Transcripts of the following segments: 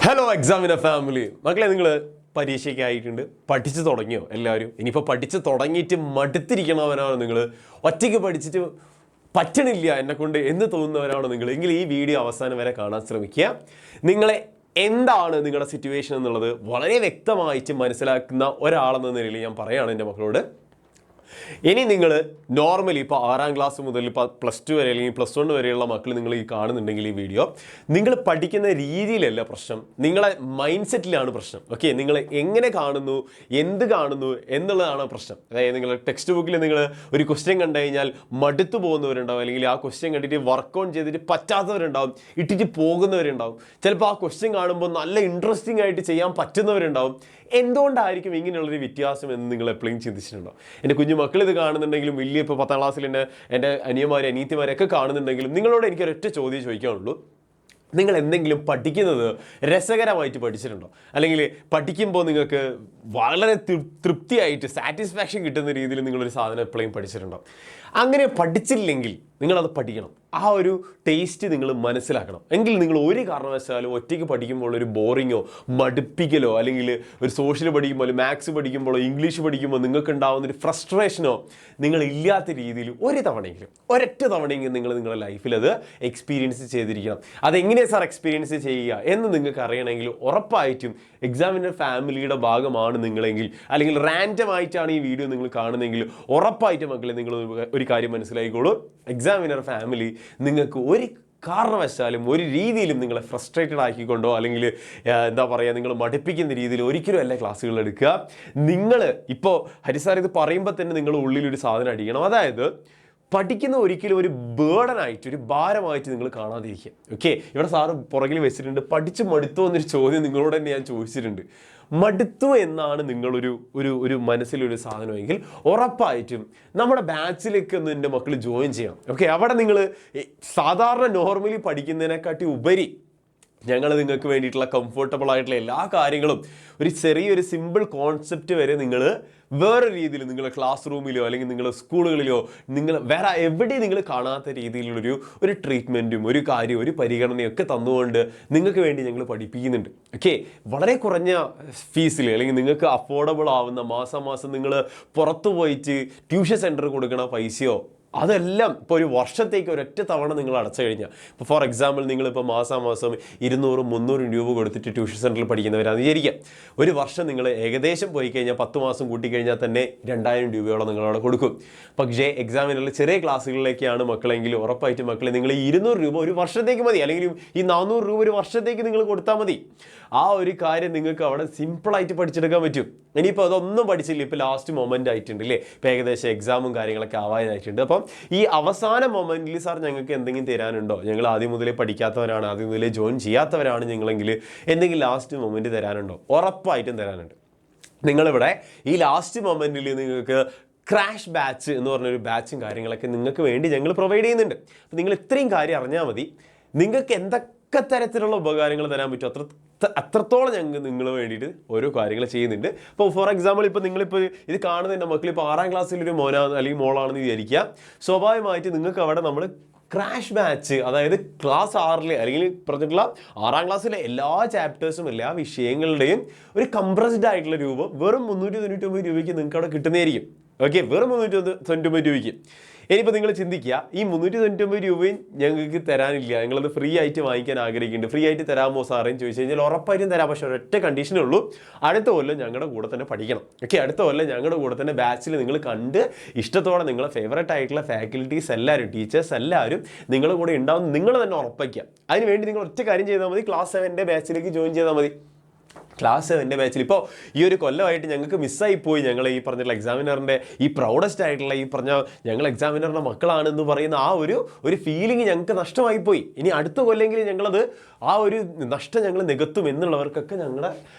Hello examiner family മക്കളെ, നിങ്ങൾ പരീക്ഷയ്ക്കായിട്ടുണ്ട്, പഠിച്ചു തുടങ്ങിയോ എല്ലാവരും? ഇനിയിപ്പോൾ പഠിച്ച് തുടങ്ങിയിട്ട് മടുത്തിരിക്കണവരാണ് നിങ്ങൾ, ഒറ്റയ്ക്ക് പഠിച്ചിട്ട് പറ്റണില്ല എന്നെക്കൊണ്ട് എന്ന് തോന്നുന്നവരാണ് നിങ്ങൾ എങ്കിൽ ഈ വീഡിയോ അവസാനം വരെ കാണാൻ ശ്രമിക്കുക. നിങ്ങളെ എന്താണ് നിങ്ങളുടെ സിറ്റുവേഷൻ എന്നുള്ളത് വളരെ വ്യക്തമായിട്ട് മനസ്സിലാക്കുന്ന ഒരാളെന്ന നിലയിൽ ഞാൻ പറയുകയാണ് എൻ്റെ മക്കളോട്. ഇനി നിങ്ങൾ നോർമലി ഇപ്പോൾ 6ാം ക്ലാസ് മുതൽ ഇപ്പോൾ +2 വരെ അല്ലെങ്കിൽ +1 വരെയുള്ള മക്കൾ നിങ്ങൾ ഈ കാണുന്നുണ്ടെങ്കിൽ ഈ വീഡിയോ, നിങ്ങൾ പഠിക്കുന്ന രീതിയിലല്ല പ്രശ്നം, നിങ്ങളെ മൈൻഡ് സെറ്റിലാണ് പ്രശ്നം. ഓക്കെ, നിങ്ങൾ എങ്ങനെ കാണുന്നു, എന്ത് കാണുന്നു എന്നുള്ളതാണ് പ്രശ്നം. അതായത് നിങ്ങൾ ടെക്സ്റ്റ് ബുക്കിൽ നിങ്ങൾ ഒരു ക്വസ്റ്റ്യൻ കണ്ടു കഴിഞ്ഞാൽ മടുത്തു പോകുന്നവരുണ്ടാവും, അല്ലെങ്കിൽ ആ ക്വസ്റ്റ്യൻ കണ്ടിട്ട് വർക്ക് ഓൺ ചെയ്തിട്ട് പറ്റാത്തവരുണ്ടാവും, ഇട്ടിട്ട് പോകുന്നവരുണ്ടാവും. ചിലപ്പോൾ ആ ക്വസ്റ്റ്യൻ കാണുമ്പോൾ നല്ല ഇൻട്രസ്റ്റിംഗ് ആയിട്ട് ചെയ്യാൻ പറ്റുന്നവരുണ്ടാവും. എന്തുകൊണ്ടായിരിക്കും ഇങ്ങനെയുള്ളൊരു വ്യത്യാസം എന്ന് നിങ്ങൾ എപ്പോഴും ചിന്തിച്ചിട്ടുണ്ടോ? എൻ്റെ കുഞ്ഞു മക്കൾ ഇത് കാണുന്നുണ്ടെങ്കിലും, വലിയ ഇപ്പോൾ 10ാം ക്ലാസ്സിൽ എൻ്റെ അനിയന്മാരും അനീത്തിമാരൊക്കെ കാണുന്നുണ്ടെങ്കിലും, നിങ്ങളോട് എനിക്കൊരൊറ്റ ചോദ്യം ചോദിക്കാനുള്ളൂ. നിങ്ങൾ എന്തെങ്കിലും പഠിക്കുന്നത് രസകരമായിട്ട് പഠിച്ചിട്ടുണ്ടോ? അല്ലെങ്കിൽ പഠിക്കുമ്പോൾ നിങ്ങൾക്ക് വളരെ തൃപ്തിയായിട്ട് സാറ്റിസ്ഫാക്ഷൻ കിട്ടുന്ന രീതിയിൽ നിങ്ങളൊരു സാധനം എപ്പോഴും പഠിച്ചിട്ടുണ്ടോ? അങ്ങനെ പഠിച്ചില്ലെങ്കിൽ നിങ്ങളത് പഠിക്കണം. ആ ഒരു ടേസ്റ്റ് നിങ്ങൾ മനസ്സിലാക്കണം. എങ്കിൽ നിങ്ങൾ ഒരു കാരണവശാലും ഒറ്റയ്ക്ക് പഠിക്കുമ്പോൾ ഒരു ബോറിങ്ങോ മടുപ്പിക്കലോ, അല്ലെങ്കിൽ ഒരു സോഷ്യൽ പഠിക്കുമ്പോൾ, മാത്സ് പഠിക്കുമ്പോഴോ, ഇംഗ്ലീഷ് പഠിക്കുമ്പോൾ നിങ്ങൾക്ക് ഉണ്ടാകുന്നൊരു ഫ്രസ്ട്രേഷനോ നിങ്ങൾ ഇല്ലാത്ത രീതിയിൽ ഒരൊറ്റ തവണയെങ്കിലും നിങ്ങൾ നിങ്ങളുടെ ലൈഫിൽ അത് എക്സ്പീരിയൻസ് ചെയ്തിരിക്കണം. അതെങ്ങനെയാണ് സാർ എക്സ്പീരിയൻസ് ചെയ്യുക എന്ന് നിങ്ങൾക്ക് അറിയണമെങ്കിൽ ഉറപ്പായിട്ടും എക്സാമിനർ ഫാമിലിയുടെ ഭാഗമാണ് നിങ്ങളെങ്കിൽ, അല്ലെങ്കിൽ റാൻഡം ആയിട്ടാണ് ഈ വീഡിയോ നിങ്ങൾ കാണുന്നതെങ്കിൽ, ഉറപ്പായിട്ടും മക്കളെ നിങ്ങൾ ഒരു കാര്യം മനസ്സിലാക്കിക്കോളൂ. എക്സാമിനർ ഫാമിലി നിങ്ങൾക്ക് ഒരു കാരണവശാലും ഒരു രീതിയിലും നിങ്ങളെ ഫ്രസ്ട്രേറ്റഡ് ആക്കിക്കൊണ്ടോ, അല്ലെങ്കിൽ എന്താ പറയുക, നിങ്ങൾ മടുപ്പിക്കുന്ന രീതിയിൽ ഒരിക്കലും അല്ല ക്ലാസ്സുകൾ എടുക്കുക. നിങ്ങൾ ഇപ്പോൾ ഹരിസാർ ഇത് പറയുമ്പോൾ തന്നെ നിങ്ങളുടെ ഉള്ളിലൊരു സാധനം അടിക്കണം. അതായത് പഠിക്കുന്ന ഒരിക്കലും ഒരു ബേർഡനായിട്ട്, ഒരു ഭാരമായിട്ട് നിങ്ങൾ കാണാതിരിക്കുക. ഓക്കെ, ഇവിടെ സാറ് പുറകിൽ വെച്ചിട്ടുണ്ട്, പഠിച്ച് മടുത്തോ എന്നൊരു ചോദ്യം നിങ്ങളോട് തന്നെ ഞാൻ ചോദിച്ചിട്ടുണ്ട്. മടുത്തു എന്നാണ് നിങ്ങളൊരു ഒരു മനസ്സിലൊരു സാധനമെങ്കിൽ ഉറപ്പായിട്ടും നമ്മുടെ ബാച്ചിലേക്ക് ഒന്ന് എൻ്റെ മക്കൾ ജോയിൻ ചെയ്യണം. ഓക്കെ, അവിടെ നിങ്ങൾ സാധാരണ നോർമലി പഠിക്കുന്നതിനെക്കാട്ടി ഉപരി ഞങ്ങൾ നിങ്ങൾക്ക് വേണ്ടിയിട്ടുള്ള കംഫർട്ടബിൾ ആയിട്ടുള്ള എല്ലാ കാര്യങ്ങളും, ഒരു ചെറിയൊരു സിമ്പിൾ കോൺസെപ്റ്റ് വരെ നിങ്ങൾ വേറെ രീതിയിൽ നിങ്ങളുടെ ക്ലാസ് റൂമിലോ അല്ലെങ്കിൽ നിങ്ങളുടെ സ്കൂളുകളിലോ നിങ്ങൾ വേറെ എവിടെ നിങ്ങൾ കാണാത്ത രീതിയിലുള്ളൊരു ട്രീറ്റ്മെൻറ്റും ഒരു കാര്യവും ഒരു പരിഗണനയൊക്കെ തന്നുകൊണ്ട് നിങ്ങൾക്ക് വേണ്ടി ഞങ്ങൾ പഠിപ്പിക്കുന്നുണ്ട്. ഓക്കെ, വളരെ കുറഞ്ഞ ഫീസിൽ, അല്ലെങ്കിൽ നിങ്ങൾക്ക് അഫോർഡബിൾ ആവുന്ന മാസം നിങ്ങൾ പുറത്തു പോയിട്ട് ട്യൂഷൻ സെൻറ്റർ കൊടുക്കണ പൈസയോ അതെല്ലാം ഇപ്പോൾ ഒരു വർഷത്തേക്ക് ഒരൊറ്റ തവണ നിങ്ങൾ അടച്ചു കഴിഞ്ഞാൽ, ഇപ്പോൾ ഫോർ എക്സാമ്പിൾ നിങ്ങളിപ്പോൾ മാസം 200-300 രൂപ കൊടുത്തിട്ട് ട്യൂഷൻ സെൻറ്ററിൽ പഠിക്കുന്നവരാണെന്ന് വിചാരിക്കാം. ഒരു വർഷം നിങ്ങൾ ഏകദേശം പോയി കഴിഞ്ഞാൽ 10 മാസം കൂട്ടിക്കഴിഞ്ഞാൽ തന്നെ 2000 രൂപയോളം നിങ്ങളവിടെ കൊടുക്കും. പക്ഷേ എക്സാമിനുള്ള ചെറിയ ക്ലാസ്സുകളിലേക്കാണ് മക്കളെങ്കിൽ ഉറപ്പായിട്ടും മക്കളെ നിങ്ങൾ ഈ 200 രൂപ ഒരു വർഷത്തേക്ക് മതി, അല്ലെങ്കിൽ ഈ 400 രൂപ ഒരു വർഷത്തേക്ക് നിങ്ങൾ കൊടുത്താൽ മതി. ആ ഒരു കാര്യം നിങ്ങൾക്ക് അവിടെ സിമ്പിളായിട്ട് പഠിച്ചെടുക്കാൻ പറ്റും. ഇനിയിപ്പോൾ അതൊന്നും പഠിച്ചില്ല, ഇപ്പോൾ ലാസ്റ്റ് മൊമെൻ്റ് ആയിട്ടുണ്ട് അല്ലേ, ഇപ്പോൾ ഏകദേശം എക്സാമും കാര്യങ്ങളൊക്കെ ആവാനായിട്ടുണ്ട്. അപ്പം ഈ അവസാന മൊമെൻറ്റിൽ സാർ ഞങ്ങൾക്ക് എന്തെങ്കിലും തരാനുണ്ടോ, ഞങ്ങൾ ആദ്യം മുതലേ പഠിക്കാത്തവരാണ്, ആദ്യം മുതലേ ജോയിൻ ചെയ്യാത്തവരാണ് ഞങ്ങളെങ്കിൽ എന്തെങ്കിലും ലാസ്റ്റ് മൊമെൻറ്റ് തരാനുണ്ടോ? ഉറപ്പായിട്ടും തരാനുണ്ട്. നിങ്ങളിവിടെ ഈ ലാസ്റ്റ് മൊമെൻറ്റിൽ നിങ്ങൾക്ക് ക്രാഷ് ബാച്ച് എന്ന് പറഞ്ഞൊരു ബാച്ചും കാര്യങ്ങളൊക്കെ നിങ്ങൾക്ക് വേണ്ടി ഞങ്ങൾ പ്രൊവൈഡ് ചെയ്യുന്നുണ്ട്. അപ്പോൾ നിങ്ങൾ ഇത്രയും കാര്യം അറിഞ്ഞാൽ മതി. നിങ്ങൾക്ക് എന്തൊക്കെ തരത്തിലുള്ള ഉപകാരങ്ങൾ തരാൻ പറ്റും അത്രത്തോളം ഞങ്ങൾ നിങ്ങൾ വേണ്ടിയിട്ട് ഓരോ കാര്യങ്ങൾ ചെയ്യുന്നുണ്ട്. ഇപ്പോൾ ഫോർ എക്സാമ്പിൾ ഇപ്പോൾ നിങ്ങളിപ്പോൾ ഇത് കാണുന്നതിൻ്റെ മക്കൾ ഇപ്പോൾ 6ാം ക്ലാസ്സിലൊരു മോനാണ് അല്ലെങ്കിൽ മോളാണെന്ന് വിചാരിക്കുക. സ്വാഭാവികമായിട്ട് നിങ്ങൾക്ക് അവിടെ നമ്മൾ ക്രാഷ് ബാച്ച്, അതായത് ക്ലാസ് 6ൽ അല്ലെങ്കിൽ പറഞ്ഞിട്ടുള്ള 6ാം ക്ലാസ്സിലെ എല്ലാ ചാപ്റ്റേഴ്സും എല്ലാ വിഷയങ്ങളുടെയും ഒരു കംപ്രസ്ഡ് ആയിട്ടുള്ള രൂപം വെറും 399 രൂപയ്ക്ക് നിങ്ങൾക്ക് അവിടെ കിട്ടുന്നതായിരിക്കും. ഓക്കെ, വെറും 399 രൂപയ്ക്ക്. ഇനിയിപ്പോൾ നിങ്ങൾ ചിന്തിക്കുക, ഈ 399 രൂപയും ഞങ്ങൾക്ക് തരാനില്ല, ഞങ്ങളത് ഫ്രീ ആയിട്ട് വാങ്ങിക്കാൻ ആഗ്രഹിക്കുന്നുണ്ട്, ഫ്രീ ആയിട്ട് തരാമോ സാറേന്ന് ചോദിച്ചു കഴിഞ്ഞാൽ ഉറപ്പായിട്ടും തരാം. പക്ഷേ ഒരൊറ്റ കണ്ടീഷനേ ഉള്ളൂ, അടുത്ത കൊല്ലം ഞങ്ങളുടെ കൂടെ തന്നെ പഠിക്കണം. ഓക്കെ, അടുത്ത കൊല്ലം ഞങ്ങളുടെ കൂടെ തന്നെ ബാച്ചിൽ നിങ്ങൾ കണ്ട് ഇഷ്ടത്തോടെ നിങ്ങളെ ഫേവറേറ്റ് ആയിട്ടുള്ള ഫാക്കൽറ്റീസ് എല്ലാവരും, ടീച്ചേഴ്സ് എല്ലാവരും നിങ്ങളുടെ കൂടെ ഉണ്ടാവും, നിങ്ങൾ തന്നെ ഉറപ്പിക്കുക. അതിനുവേണ്ടി നിങ്ങൾ ഒറ്റ കാര്യം ചെയ്താൽ മതി, ക്ലാസ് 7 ബാച്ചിലേക്ക് ജോയിൻ ചെയ്താൽ മതി. ക്ലാസ് 7 ബാച്ചിൽ ഇപ്പോൾ ഈ ഒരു കൊല്ലമായിട്ട് ഞങ്ങൾക്ക് മിസ്സായിപ്പോയി, ഞങ്ങൾ ഈ പറഞ്ഞിട്ടുള്ള എക്സാമിനറിൻ്റെ ഈ പ്രൗഡസ്റ്റ് ആയിട്ടുള്ള ഈ പറഞ്ഞ ഞങ്ങൾ എക്സാമിനറിൻ്റെ മക്കളാണെന്ന് പറയുന്ന ആ ഒരു ഫീലിംഗ് ഞങ്ങൾക്ക് നഷ്ടമായിപ്പോയി. ഇനി അടുത്ത കൊല്ലെങ്കിലും ഞങ്ങളത് ആ ഒരു നഷ്ടം ഞങ്ങൾ നികത്തും എന്നുള്ളവർക്കൊക്കെ ഞങ്ങളുടെ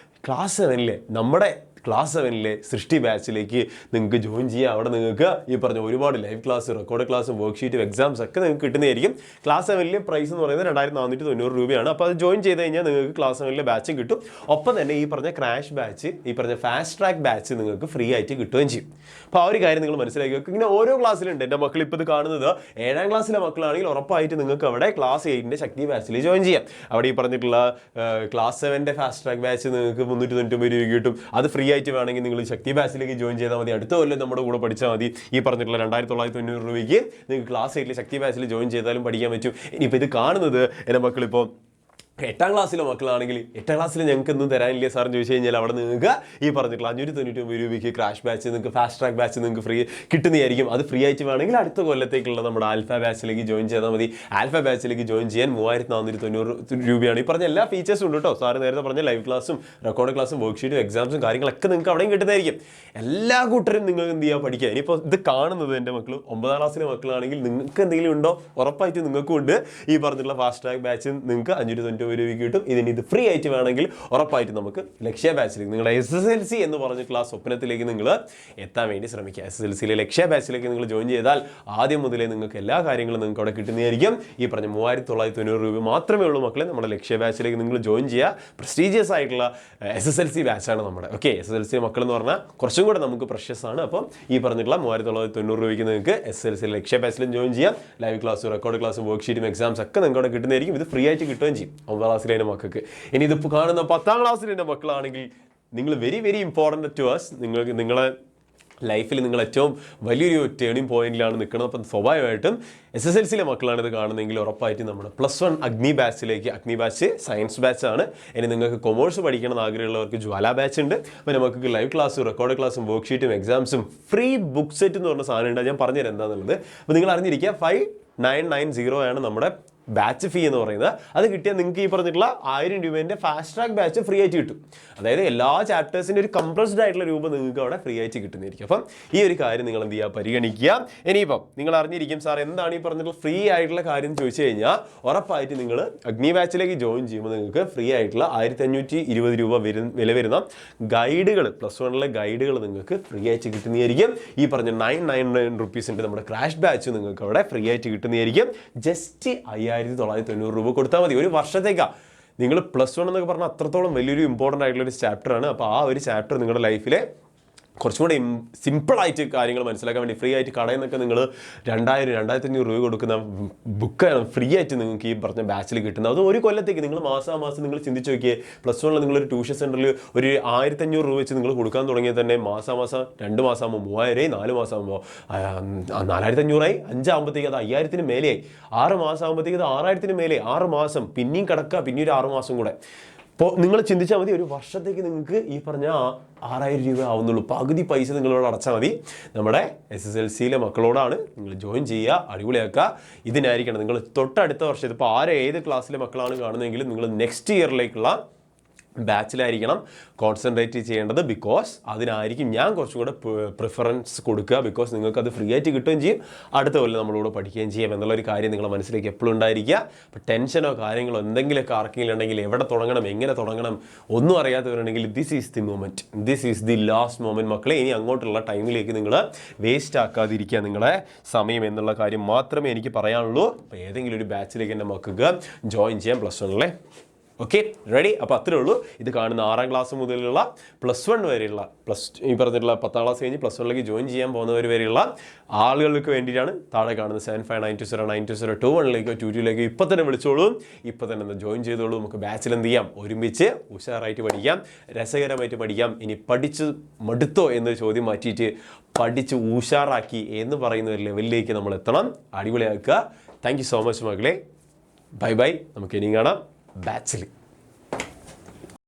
ക്ലാസ് 7 നമ്മുടെ ക്ലാസ് 7-ലെ സൃഷ്ടി ബാച്ചിലേക്ക് നിങ്ങൾക്ക് ജോയിൻ ചെയ്യാം. അവിടെ നിങ്ങൾക്ക് ഈ പറഞ്ഞ ഒരുപാട് ലൈവ് ക്ലാസ്, റെക്കോർഡ് ക്ലാസ്സും വർക്ക്ഷീറ്റും എക്സാംസ് ഒക്കെ നിങ്ങൾക്ക് കിട്ടുന്നതായിരിക്കും. ക്ലാസ് 7-ലെ പ്രൈസ് എന്ന് പറയുന്നത് 2490 രൂപയാണ്. അപ്പോൾ അത് ജോയിൻ ചെയ്ത് കഴിഞ്ഞാൽ നിങ്ങൾക്ക് ക്ലാസ് 7-ലെ ബാച്ചും കിട്ടും. ഒപ്പം തന്നെ ഈ പറഞ്ഞ ക്രാഷ് ബാച്ച്, ഈ പറഞ്ഞ ഫാസ്റ്റ് ട്രാക്ക് ബാച്ച് നിങ്ങൾക്ക് ഫ്രീ ആയിട്ട് കിട്ടുകയും ചെയ്യും. അപ്പോൾ ആ ഒരു കാര്യം നിങ്ങൾ മനസ്സിലാക്കി വെക്കുക. ഇങ്ങനെ ഓരോ ക്ലാസ്സിലുണ്ട്. എൻ്റെ മക്കൾ ഇപ്പോൾ ഇത് കാണുന്നത് 7ാം ക്ലാസ്സിലെ മക്കളാണെങ്കിൽ ഉറപ്പായിട്ട് നിങ്ങൾക്ക് അവിടെ ക്ലാസ് 8-ന്റെ ശക്തി ബാച്ചിൽ ജോയിൻ ചെയ്യാം. അവിടെ ഈ പറഞ്ഞിട്ടുള്ള ക്ലാസ് 7-ന്റെ ഫാസ്റ്റ് ട്രാക്ക് ബാച്ച് നിങ്ങൾക്ക് 399 രൂപ കിട്ടും. അത് ഫ്രീ ആയിട്ട് വേണമെങ്കിൽ നിങ്ങൾ ശക്തി ബാച്ചിലേക്ക് ജോയിൻ ചെയ്താൽ മതി. അടുത്ത കൊല്ലം നമ്മുടെ കൂടെ പഠിച്ചാൽ മതി. ഈ പറഞ്ഞിട്ടുള്ള 2990 രൂപയ്ക്ക് നിങ്ങൾക്ക് ക്ലാസ് 8-ലെ ശക്തി ബാച്ചിൽ ജോയിൻ ചെയ്താലും പഠിക്കാൻ പറ്റും. ഇനിയിപ്പോൾ ഇത് കാണുന്നത് എൻ്റെ മക്കളിപ്പോൾ 8ാം ക്ലാസ്സിലെ മക്കളാണെങ്കിൽ 8ാം ക്ലാസ്സിൽ ഞങ്ങൾക്ക് ഒന്നും തരാനില്ല സാറിന് ചോദിച്ചു കഴിഞ്ഞാൽ അവിടെ നിങ്ങൾക്ക് ഈ പറഞ്ഞിട്ടുള്ള 599 രൂപയ്ക്ക് ക്രാഷ് ബാച്ച്, നിങ്ങൾക്ക് ഫാസ്റ്റ് ട്രാക്ക് ബാച്ച് നിങ്ങൾക്ക് ഫ്രീ കിട്ടുന്നതായിരിക്കും. അത് ഫ്രീ ആയിട്ട് വേണമെങ്കിൽ അടുത്ത കൊല്ലത്തേക്കുള്ള നമ്മുടെ ആൽഫ ബാച്ചിലേക്ക് ജോയിൻ ചെയ്താൽ മതി. ആൽഫ ബാച്ചിലേക്ക് ജോയിൻ ചെയ്യാൻ 3490 രൂപയാണ്. ഈ പറഞ്ഞ എല്ലാ ഫീച്ചേഴ്സും ഉണ്ട് കേട്ടോ. സാറ് നേരത്തെ പറഞ്ഞ ലൈവ് ക്ലാസ്സും റെക്കോർഡ് ക്ലാസ്സും വർക്ക്ഷീറ്റും എക്സാംസും കാര്യങ്ങളൊക്കെ നിങ്ങൾക്ക് അവിടെയും കിട്ടുന്നതായിരിക്കും. എല്ലാ കൂട്ടരും നിങ്ങൾക്ക് എന്ത് ചെയ്യുക, പഠിക്കുക. ഇനിയിപ്പോൾ ഇത് കാണുന്നത് എൻ്റെ മക്കൾ 9ാം ക്ലാസ്സിലെ മക്കളാണെങ്കിൽ നിങ്ങൾക്ക് എന്തെങ്കിലും ഉണ്ടോ, ഉറപ്പായിട്ട് നിങ്ങൾക്കും ഉണ്ട്. ഈ പറഞ്ഞിട്ടുള്ള ഫാസ്റ്റ് ട്രാക്ക് ബാച്ച് നിങ്ങൾക്ക് 590 രൂപയ്ക്ക് കിട്ടും. ഇത് ഫ്രീ ആയിട്ട് വേണമെങ്കിൽ ഉറപ്പായിട്ട് നമുക്ക് ലക്ഷ്യ ബാച്ചിലേക്ക്, നിങ്ങളുടെ SSLC എന്ന് പറഞ്ഞിട്ടുള്ള സ്വപ്നത്തിലേക്ക് നിങ്ങൾ എത്താൻ വേണ്ടി ശ്രമിക്കുക. SSLCയിലെ ലക്ഷ്യ ബാച്ചിലേക്ക് നിങ്ങൾ ജോയിൻ ചെയ്താൽ ആദ്യം മുതലേ നിങ്ങൾക്ക് എല്ലാ കാര്യങ്ങളും നിങ്ങൾക്ക് അവിടെ കിട്ടുന്നതായിരിക്കും. ഈ പറഞ്ഞ 3990 രൂപ മാത്രമേ ഉള്ളൂ മക്കളെ. നമ്മുടെ ലക്ഷ്യ ബാച്ചിലേക്ക് നിങ്ങൾ ജോയിൻ ചെയ്യുക. പ്രസ്റ്റീജിയസ് ആയിട്ടുള്ള SSLC ബാച്ചാണ് നമ്മുടെ. ഓക്കെ, SSLC മക്കൾ എന്ന് പറഞ്ഞാൽ കുറച്ചും കൂടെ നമുക്ക് പ്രഷ്യസ് ആണ്. അപ്പം ഈ പറഞ്ഞിട്ടുള്ള 3990 രൂപയ്ക്ക് നിങ്ങൾക്ക് SSLC ലക്ഷ്യ ബാച്ചിലും ജോയിൻ ചെയ്യാം. ലൈവ് ക്ലാസ്സും റെക്കോർഡ് ക്ലാസ്സും വർക്ക്ഷീറ്റും എക്സാംസ് ഒക്കെ നിങ്ങൾക്ക് അവിടെ കിട്ടുന്നതായിരിക്കും. ഇത് ഫ്രീ ആയിട്ട് കിട്ടുകയും ചെയ്യും 9ാം ക്ലാസ്സിലെ എൻ്റെ മക്കൾക്ക്. ഇനി ഇതിപ്പോൾ കാണുന്ന 10ാം ക്ലാസ്സിലെ എൻ്റെ മക്കളാണെങ്കിൽ നിങ്ങൾ very very important to us. നിങ്ങളെ ലൈഫിൽ നിങ്ങൾ ഏറ്റവും വലിയൊരു ടേണിംഗ് പോയിന്റിലാണ് നിൽക്കുന്നത്. അപ്പം സ്വാഭാവികമായിട്ടും SSLCയിലെ മക്കളാണ് ഇത് കാണുന്നതെങ്കിൽ ഉറപ്പായിട്ട് നമ്മുടെ +1 അഗ്നി ബാച്ചിലേക്ക്, അഗ്നി ബാച്ച് സയൻസ് ബാച്ചാണ്. ഇനി നിങ്ങൾക്ക് കൊമേഴ്സ് പഠിക്കണം ആഗ്രഹമുള്ളവർക്ക് ജ്വാല ബാച്ച് ഉണ്ട്. അപ്പോൾ നമുക്ക് ലൈവ് ക്ലാസ്സും റെക്കോർഡ് ക്ലാസ്സും വർക്ക്ഷീറ്റും എക്സാംസും ഫ്രീ ബുക്ക് സെറ്റ് എന്ന് പറഞ്ഞ സാധനം ഉണ്ട്. ഞാൻ പറഞ്ഞുതരാം എന്താണെന്നുള്ളത്. അപ്പോൾ നിങ്ങൾ അറിഞ്ഞിരിക്കുക 5990 ആണ് നമ്മുടെ ബാച്ച് ഫീ എന്ന് പറയുന്നത്. അത് കിട്ടിയാൽ നിങ്ങൾക്ക് ഈ പറഞ്ഞിട്ടുള്ള 1000 രൂപേൻ്റെ ഫാസ്റ്റ് ട്രാക്ക് ബാച്ച് ഫ്രീ ആയിട്ട് കിട്ടും. അതായത് എല്ലാ ചാപ്റ്റേഴ്സിൻ്റെ ഒരു കംപ്രസ്ഡ് ആയിട്ടുള്ള രൂപം നിങ്ങൾക്ക് അവിടെ ഫ്രീ ആയിട്ട് കിട്ടുന്നതായിരിക്കും. അപ്പം ഈ ഒരു കാര്യം നിങ്ങൾ എന്ത് ചെയ്യുക, പരിഗണിക്കുക. ഇനിയിപ്പം നിങ്ങൾ അറിഞ്ഞിരിക്കും സാർ എന്താണ് ഈ പറഞ്ഞിട്ടുള്ള ഫ്രീ ആയിട്ടുള്ള കാര്യം എന്ന് ചോദിച്ചു കഴിഞ്ഞാൽ ഉറപ്പായിട്ട് നിങ്ങൾ അഗ്നി ബാച്ചിലേക്ക് ജോയിൻ ചെയ്യുമ്പോൾ നിങ്ങൾക്ക് ഫ്രീ ആയിട്ടുള്ള 1520 രൂപ വില വരുന്ന ഗൈഡുകൾ, +1-ലെ ഗൈഡുകൾ നിങ്ങൾക്ക് ഫ്രീ ആയിട്ട് കിട്ടുന്നതായിരിക്കും. ഈ പറഞ്ഞ 999 റുപ്പീസിൻ്റെ നമ്മുടെ ക്രാഷ് ബാച്ച് നിങ്ങൾക്ക് അവിടെ ഫ്രീ ആയിട്ട് കിട്ടുന്നതായിരിക്കും. ജസ്റ്റ് 5990 രൂപ കൊടുത്താൽ മതി ഒരു വർഷത്തേക്കാണ്. നിങ്ങൾ +1 എന്നൊക്കെ പറഞ്ഞാൽ അത്രത്തോളം വലിയൊരു ഇമ്പോർട്ടൻ്റ് ആയിട്ടുള്ളൊരു ചാപ്റ്ററാണ്. അപ്പോൾ ആ ഒരു ചാപ്റ്റർ നിങ്ങളുടെ ലൈഫിലെ കുറച്ചും കൂടെ സിമ്പിളായിട്ട് കാര്യങ്ങൾ മനസ്സിലാക്കാൻ വേണ്ടി ഫ്രീ ആയിട്ട് കടയിൽ നിന്നൊക്കെ നിങ്ങൾ 2000-2500 രൂപ കൊടുക്കുന്ന ബുക്കാണ് ഫ്രീ ആയിട്ട് നിങ്ങൾക്ക് ഈ പറഞ്ഞ ബാച്ചിൽ കിട്ടുന്നത്. അത് ഒരു കൊല്ലത്തേക്ക് നിങ്ങൾ മാസം നിങ്ങൾ ചിന്തിച്ച് നോക്കിയേ. +1-ൽ നിങ്ങളൊരു ട്യൂഷൻ സെൻറ്ററിൽ ഒരു 1500 രൂപ വെച്ച് നിങ്ങൾ കൊടുക്കാൻ തുടങ്ങിയാൽ തന്നെ മാസം 2 മാസമാകുമ്പോൾ 3000, 4 മാസമാകുമ്പോൾ 4500ആയി, 5 ആകുമ്പോഴത്തേക്ക് അത് 5000-ന് മേലെയായി, 6 മാസം ആകുമ്പോഴത്തേക്ക് അത് 6000-ന് മേലെ, 6 മാസം പിന്നെയും കിടക്കുക, പിന്നെ ഒരു 6 മാസം കൂടെ. അപ്പോൾ നിങ്ങൾ ചിന്തിച്ചാൽ മതി ഒരു വർഷത്തേക്ക് നിങ്ങൾക്ക് ഈ പറഞ്ഞ 6000 രൂപ ആവുന്നുള്ളൂ. പകുതി പൈസ നിങ്ങളോട് അടച്ചാൽ മതി. നമ്മുടെ SSLCയിലെ മക്കളോടാണ് നിങ്ങൾ ജോയിൻ ചെയ്യുക, അടിപൊളിയാക്കുക. ഇതിനായിരിക്കണം നിങ്ങൾ തൊട്ടടുത്ത വർഷം, ഇതിപ്പോൾ ഏത് ക്ലാസ്സിലെ മക്കളാണ് കാണുന്നതെങ്കിലും നിങ്ങൾ നെക്സ്റ്റ് ഇയറിലേക്കുള്ള ബാച്ചിലായിരിക്കണം കോൺസെൻട്രേറ്റ് ചെയ്യേണ്ടത്. ബിക്കോസ് അതിനായിരിക്കും ഞാൻ കുറച്ചും കൂടെ പ്രിഫറൻസ് കൊടുക്കുക. ബിക്കോസ് നിങ്ങൾക്കത് ഫ്രീ ആയിട്ട് കിട്ടുകയും ചെയ്യും, അടുത്ത കൊല്ലം നമ്മളോട് പഠിക്കുകയും ചെയ്യാം എന്നുള്ളൊരു കാര്യം നിങ്ങളുടെ മനസ്സിലേക്ക് എപ്പോഴും ഉണ്ടായിരിക്കുക. അപ്പോൾ ടെൻഷനോ കാര്യങ്ങളോ എന്തെങ്കിലുമൊക്കെ ആർക്കെങ്കിലും ഉണ്ടെങ്കിൽ എവിടെ തുടങ്ങണം, എങ്ങനെ തുടങ്ങണം ഒന്നും അറിയാത്തവരുണ്ടെങ്കിൽ this is the moment, this is the last moment മക്കളെ. ഇനി അങ്ങോട്ടുള്ള ടൈമിലേക്ക് നിങ്ങൾ വേസ്റ്റ് ആക്കാതിരിക്കുക നിങ്ങളെ സമയം എന്നുള്ള കാര്യം മാത്രമേ എനിക്ക് പറയാനുള്ളൂ. അപ്പോൾ ഏതെങ്കിലും ഒരു ബാച്ചിലേക്ക് എൻ്റെ മക്കൾക്ക് ജോയിൻ ചെയ്യാം +1-ലെ. Okay, ready? അപ്പോൾ അത്രേ ഉള്ളൂ. ഇത് കാണുന്ന 6ാം ക്ലാസ് മുതലുള്ള +1 വരെയുള്ള ഈ പറഞ്ഞിട്ടുള്ള 10ാം ക്ലാസ് കഴിഞ്ഞ് +1-ലേക്ക് ജോയിൻ ചെയ്യാൻ പോകുന്നവർ വരെയുള്ള ആളുകൾക്ക് വേണ്ടിയിട്ടാണ് താഴെ കാണുന്നത് 7592092021-ലേക്കോ 22-ലേക്കോ ഇപ്പോൾ തന്നെ വിളിച്ചോളൂ, ഇപ്പോൾ തന്നെ ജോയിൻ ചെയ്തോളൂ. നമുക്ക് ബാച്ചിൽ എന്ത് ചെയ്യാം, ഒരുമിച്ച് ഉഷാറായിട്ട് പഠിക്കാം, രസകരമായിട്ട് പഠിക്കാം. ഇനി പഠിച്ച് മടുത്തോ എന്നൊരു ചോദ്യം മാറ്റിയിട്ട് പഠിച്ച് ഉഷാറാക്കി എന്ന് പറയുന്ന ഒരു ലെവലിലേക്ക് നമ്മൾ എത്തണം, അടിപൊളിയാക്കുക. താങ്ക് യു സോ മച്ച് മകളെ. Bye bye. നമുക്ക് ഇനിയും കാണാം ബാച്ചിൽ.